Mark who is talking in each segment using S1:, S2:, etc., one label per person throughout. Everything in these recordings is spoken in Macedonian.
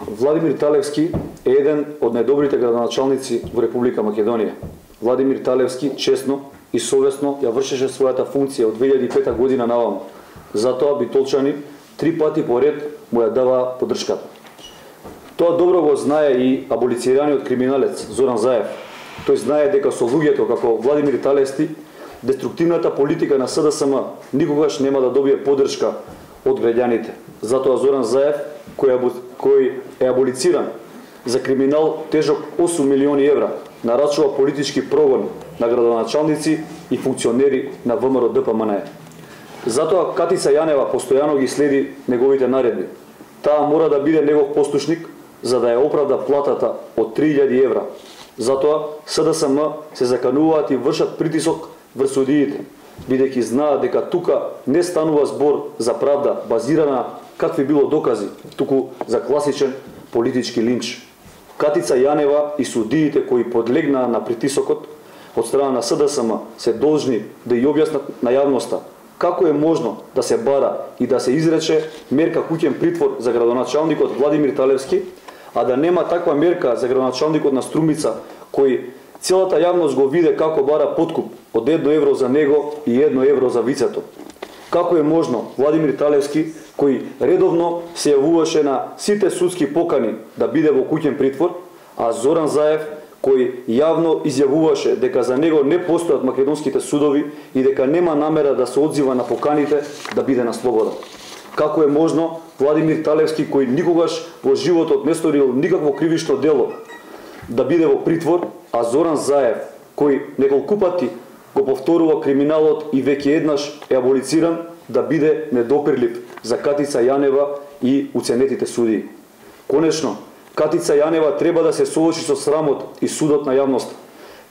S1: Владимир Талевски е еден од најдобрите градоначалници во Република Македонија. Владимир Талевски честно и совесно ја вршеше својата функција од 2005 година наваму. Затоа битолчани 3 пати поред му ја дава поддршката. Тоа добро го знае и аболицираниот криминалец Зоран Заев. Тој знае дека со луѓето како Владимир Талевски деструктивната политика на СДСМ никогаш нема да добие поддршка од граѓаните. Затоа Зоран Заев, кој е аболициран за криминал тежок 8 милиони евра, нарачува политички прогон на градоначалници и функционери на ВМРО ДПМН. Затоа Катица Јанева постојано ги следи неговите наредби. Таа мора да биде негов послушник за да ја оправда платата од 3000 евра. Затоа СДСМ се закануваат и вршат притисок врз судиите, бидејќи знаат дека тука не станува збор за правда базирана какви било докази, туку за класичен политички линч. Катица Јанева и судиите кои подлегнаа на притисокот од страна на СДСМ се должни да ја објаснат на јавноста како е можно да се бара и да се изрече мерка куќен притвор за градоначалникот Владимир Талевски, а да нема таква мерка за градоначалникот на Струмица, кој целата јавност го виде како бара подкуп од 1 евро за него и 1 евро за вицето. Како е можно Владимир Талевски, кој редовно се јавуваше на сите судски покани да биде во куќен притвор, а Зоран Заев, кој јавно изјавуваше дека за него не постојат македонските судови и дека нема намера да се одзива на поканите, да биде на слобода. Како е можно Владимир Талевски, кој никогаш во животот не сторил никакво кривишно дело, да биде во притвор, а Зоран Заев, кој неколку пати го повторува криминалот и веќе еднаш е аболициран, да биде недопирлив за Катица Јанева и уценетите судии. Конечно, Катица Јанева треба да се соочи со срамот и судот на јавноста.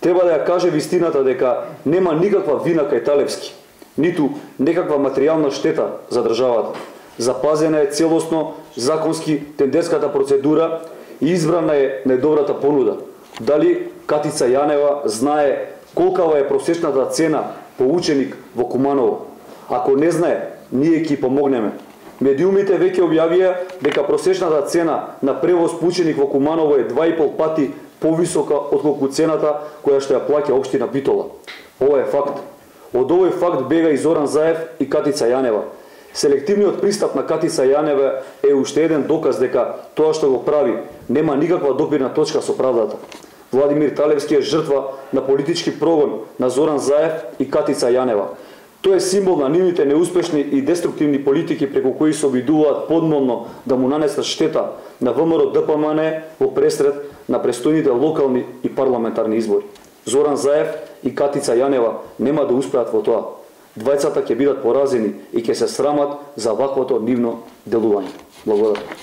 S1: Треба да ја каже вистината дека нема никаква вина кај Талевски, ниту некаква материјална штета за државата. Запазена е целосно законски тендерската процедура и избрана е најдобрата понуда. Дали Катица Јанева знае колкава е просечната цена по ученик во Куманово? Ако не знае, ние ќе помогнеме. Медиумите веќе објавија дека просечната цена на превоз по ученик во Куманово е 2,5 пати повисока отколку цената која што ја плаќа општина Битола. Ова е факт. Од овој факт бега и Зоран Заев и Катица Јанева. Селективниот пристап на Катица Јанева е уште еден доказ дека тоа што го прави нема никаква допирна точка со правдата. Владимир Талевски е жртва на политички прогон на Зоран Заев и Катица Јанева. Тој е символ на нивните неуспешни и деструктивни политики преку кои се обидуваат подмолно да му нанесат штета на ВМРО ДПМН во пресред на престојните локални и парламентарни избори. Зоран Заев и Катица Јанева нема да успеат во тоа. Двајцата ќе бидат поразени и ќе се срамат за ваквото нивно делување. Благодарам.